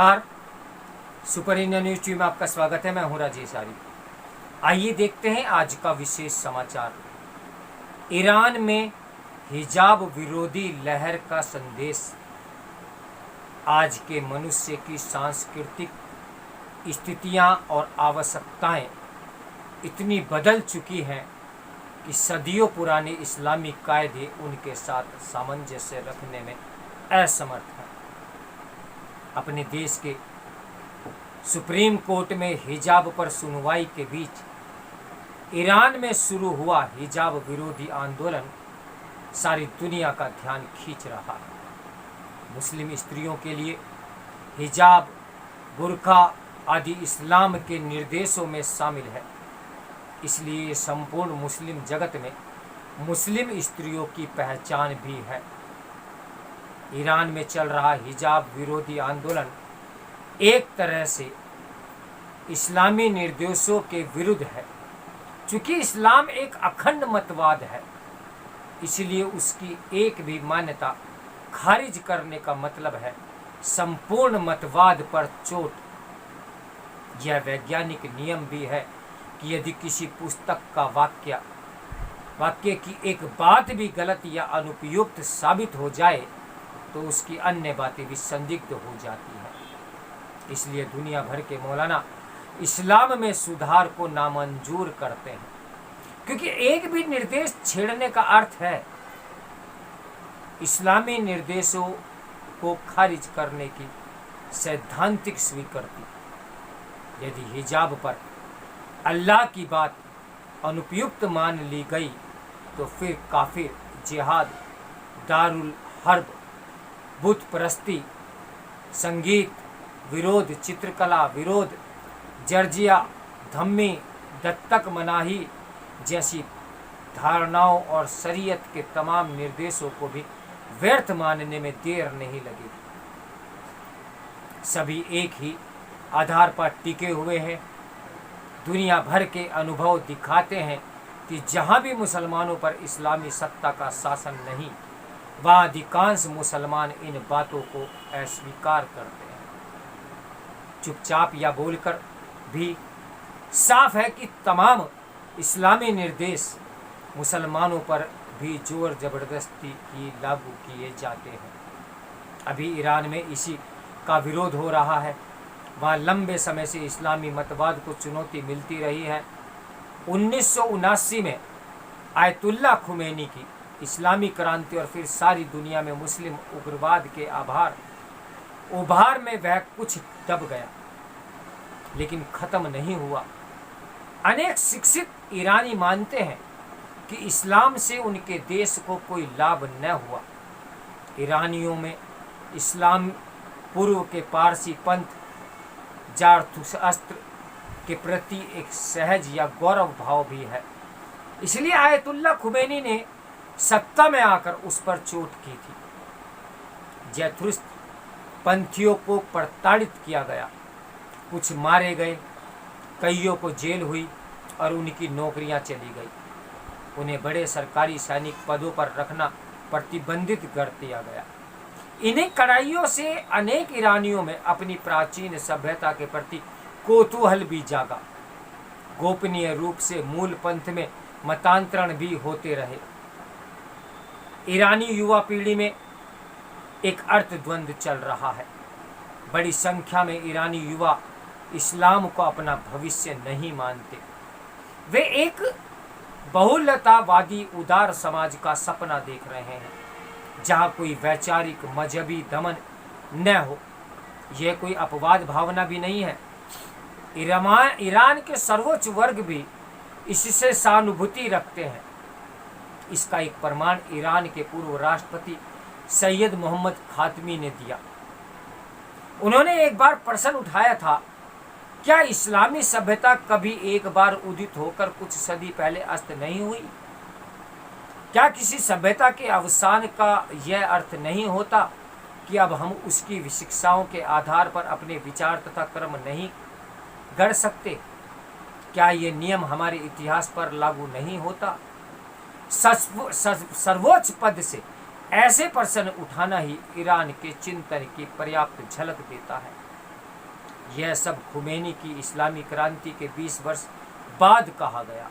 नमस्कार। Super India news TV में आपका स्वागत है। मैं हूं राजेश आरिफ। आइए देखते हैं आज का विशेष समाचार। ईरान में हिजाब विरोधी लहर का संदेश। आज के मनुष्य की सांस्कृतिक स्थितियां और आवश्यकताएं इतनी बदल चुकी हैं कि सदियों पुराने इस्लामी कायदे उनके साथ सामंजस्य रखने में असमर्थ हैं। अपने देश के सुप्रीम कोर्ट में हिजाब पर सुनवाई के बीच ईरान में शुरू हुआ हिजाब विरोधी आंदोलन सारी दुनिया का ध्यान खींच रहा है। मुस्लिम स्त्रियों के लिए हिजाब, बुर्का आदि इस्लाम के निर्देशों में शामिल है, इसलिए ये संपूर्ण मुस्लिम जगत में मुस्लिम स्त्रियों की पहचान भी है। ईरान में चल रहा हिजाब विरोधी आंदोलन एक तरह से इस्लामी निर्देशों के विरुद्ध है। चूंकि इस्लाम एक अखंड मतवाद है, इसलिए उसकी एक भी मान्यता खारिज करने का मतलब है संपूर्ण मतवाद पर चोट। यह वैज्ञानिक नियम भी है कि यदि किसी पुस्तक का वाक्य की एक बात भी गलत या अनुपयुक्त साबित हो जाए तो उसकी अन्य बातें भी संदिग्ध हो जाती हैं। इसलिए दुनिया भर के मौलाना इस्लाम में सुधार को नामंजूर करते हैं, क्योंकि एक भी निर्देश छेड़ने का अर्थ है इस्लामी निर्देशों को खारिज करने की सैद्धांतिक स्वीकृति। यदि हिजाब पर अल्लाह की बात अनुपयुक्त मान ली गई तो फिर काफिर, जिहाद, दारुल हर्ब, बुत परस्ती, संगीत विरोध, चित्रकला विरोध, जर्जिया, धम्मी, दत्तक मनाही जैसी धारणाओं और शरीयत के तमाम निर्देशों को भी व्यर्थ मानने में देर नहीं लगेगी। सभी एक ही आधार पर टिके हुए हैं। दुनिया भर के अनुभव दिखाते हैं कि जहां भी मुसलमानों पर इस्लामी सत्ता का शासन नहीं, वहाँ अधिकांश मुसलमान इन बातों को अस्वीकार करते हैं। चुपचाप या बोलकर भी साफ है कि तमाम इस्लामी निर्देश मुसलमानों पर भी जोर जबरदस्ती की लागू किए जाते हैं। अभी ईरान में इसी का विरोध हो रहा है। वहाँ लंबे समय से इस्लामी मतवाद को चुनौती मिलती रही है। 1979 में आयतुल्लाह खुमैनी की इस्लामी क्रांति और फिर सारी दुनिया में मुस्लिम उग्रवाद के उभार में वह कुछ दब गया, लेकिन खत्म नहीं हुआ। अनेक शिक्षित ईरानी मानते हैं कि इस्लाम से उनके देश को कोई लाभ न हुआ। ईरानियों में इस्लाम पूर्व के पारसी पंथ जारथुस्त्र के प्रति एक सहज या गौरव भाव भी है। इसलिए आयतुल्लाह खुमैनी ने सत्ता में आकर उस पर चोट की थी। जैथुस्त पंथियों को प्रताड़ित किया गया, कुछ मारे गए, कईयों को जेल हुई और उनकी नौकरियां चली गई। उन्हें बड़े सरकारी सैनिक पदों पर रखना प्रतिबंधित कर दिया गया। इन्हीं कड़ाइयों से अनेक ईरानियों में अपनी प्राचीन सभ्यता के प्रति कौतूहल भी जागा। गोपनीय रूप से मूल पंथ में मतांतरण भी होते रहे। ईरानी युवा पीढ़ी में एक अर्थद्वंद चल रहा है। बड़ी संख्या में ईरानी युवा इस्लाम को अपना भविष्य नहीं मानते। वे एक बहुलतावादी उदार समाज का सपना देख रहे हैं, जहां कोई वैचारिक मजहबी दमन न हो। यह कोई अपवाद भावना भी नहीं है। ईरान के सर्वोच्च वर्ग भी इससे सहानुभूति रखते हैं। इसका एक प्रमाण ईरान के पूर्व राष्ट्रपति सैयद मोहम्मद खातमी ने दिया। उन्होंने एक बार प्रश्न उठाया था, क्या इस्लामी सभ्यता कभी एक बार उदित होकर कुछ सदी पहले अस्त नहीं हुई? क्या किसी सभ्यता के अवसान का यह अर्थ नहीं होता कि अब हम उसकी शिक्षाओं के आधार पर अपने विचार तथा कर्म नहीं गढ़ सकते? क्या ये नियम हमारे इतिहास पर लागू नहीं होता? सर्वोच्च पद से ऐसे प्रश्न उठाना ही ईरान के चिंतन की पर्याप्त झलक देता है। यह सब खुमैनी की इस्लामी क्रांति के 20 वर्ष बाद कहा गया।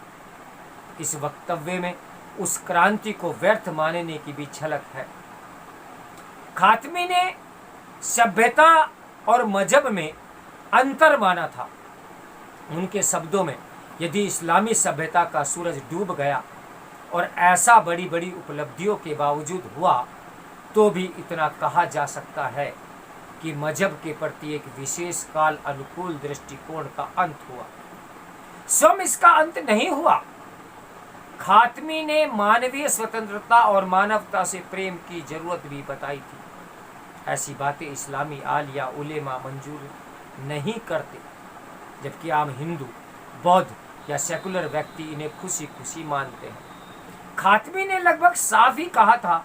इस वक्तव्य में उस क्रांति को व्यर्थ मानने की भी झलक है। खातमी ने सभ्यता और मजहब में अंतर माना था। उनके शब्दों में, यदि इस्लामी सभ्यता का सूरज डूब गया और ऐसा बड़ी बड़ी उपलब्धियों के बावजूद हुआ, तो भी इतना कहा जा सकता है कि मजहब के प्रति एक विशेष काल अनुकूल दृष्टिकोण का अंत हुआ। स्वयं इसका अंत नहीं हुआ। खातमी ने मानवीय स्वतंत्रता और मानवता से प्रेम की जरूरत भी बताई थी। ऐसी बातें इस्लामी आलिया उलेमा मंजूर नहीं करते, जबकि आम हिंदू, बौद्ध या सेकुलर व्यक्ति इन्हें खुशी खुशी मानते हैं। खातमी ने लगभग साफ ही कहा था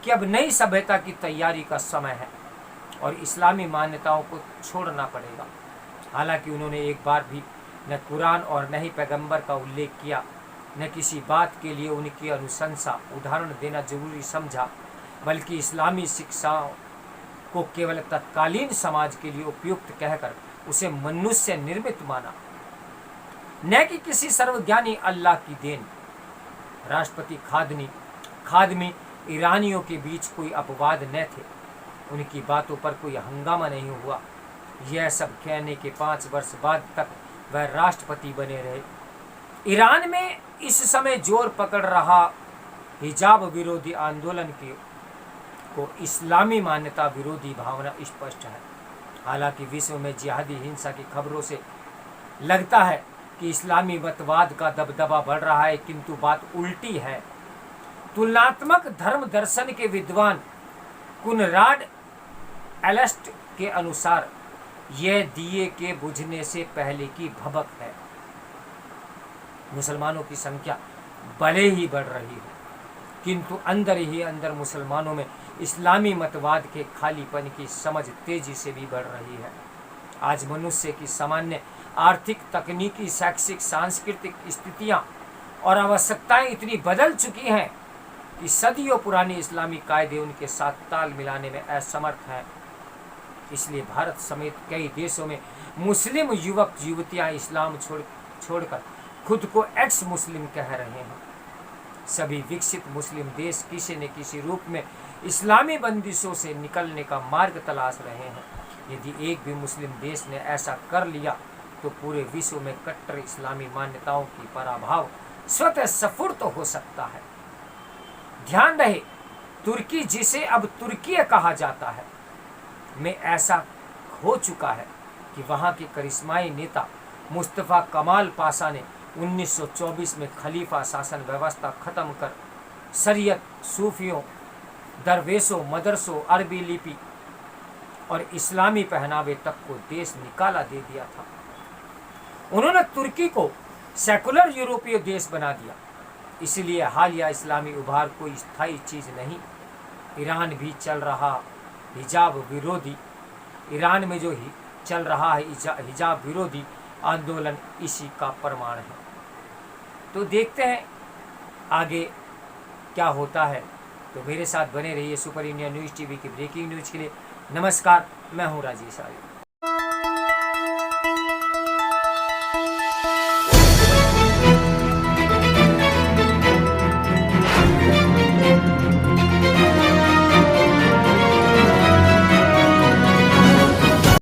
कि अब नई सभ्यता की तैयारी का समय है और इस्लामी मान्यताओं को छोड़ना पड़ेगा। हालांकि उन्होंने एक बार भी न कुरान और न ही पैगंबर का उल्लेख किया, न किसी बात के लिए उनकी अनुशंसा उदाहरण देना जरूरी समझा, बल्कि इस्लामी शिक्षाओं को केवल तत्कालीन समाज के लिए उपयुक्त कहकर उसे मनुष्य निर्मित माना, न कि किसी सर्वज्ञानी अल्लाह की देन। राष्ट्रपति खादमी ईरानियों के बीच कोई अपवाद न थे। उनकी बातों पर कोई हंगामा नहीं हुआ। यह सब कहने के 5 वर्ष बाद तक वह राष्ट्रपति बने रहे। ईरान में इस समय जोर पकड़ रहा हिजाब विरोधी आंदोलन को इस्लामी मान्यता विरोधी भावना स्पष्ट है। हालांकि विश्व में जिहादी हिंसा की खबरों से लगता है कि इस्लामी मतवाद का दबदबा बढ़ रहा है, किंतु बात उल्टी है। तुलनात्मक धर्म दर्शन के विद्वान कुनराड एल्स्ट के अनुसार यह दिए के बुझने से पहले की भभक है। मुसलमानों की संख्या भले ही बढ़ रही हो, किंतु अंदर ही अंदर मुसलमानों में इस्लामी मतवाद के खालीपन की समझ तेजी से भी बढ़ रही है। आज मनुष्य की सामान्य आर्थिक, तकनीकी, शैक्षिक, सांस्कृतिक स्थितियां और आवश्यकताएं इतनी बदल चुकी हैं कि सदियों पुरानी इस्लामी कायदे उनके साथ ताल मिलाने में असमर्थ हैं। इसलिए भारत समेत कई देशों में मुस्लिम युवक युवतियां इस्लाम छोड़कर खुद को एक्स मुस्लिम कह रहे हैं। सभी विकसित मुस्लिम देश किसी न किसी रूप में इस्लामी बंदिशों से निकलने का मार्ग तलाश रहे हैं। यदि एक भी मुस्लिम देश ने ऐसा कर लिया तो पूरे विश्व में कट्टर इस्लामी मान्यताओं की पराभव स्वतः स्फूर्त हो सकता है। ध्यान रहे, तुर्की, जिसे अब तुर्की कहा जाता है, में ऐसा हो चुका है कि वहाँ के करिश्माई नेता मुस्तफ़ा कमाल पाशा ने 1924 में खलीफा शासन व्यवस्था खत्म कर शरीयत, सूफियों, दरवेशों, मदरसों, अरबी लिपि और इस्लामी पहनावे तक को देश निकाला दे दिया था। उन्होंने तुर्की को सेकुलर यूरोपीय देश बना दिया। इसलिए हालिया इस्लामी उभार कोई स्थायी चीज़ नहीं। ईरान भी चल रहा हिजाब विरोधी ईरान में जो चल रहा है हिजाब विरोधी आंदोलन इसी का प्रमाण है। तो देखते हैं आगे क्या होता है। तो मेरे साथ बने रहिए सुपर इंडिया न्यूज़ टीवी की ब्रेकिंग न्यूज़ के लिए। नमस्कार, मैं हूँ राजेश आर्य।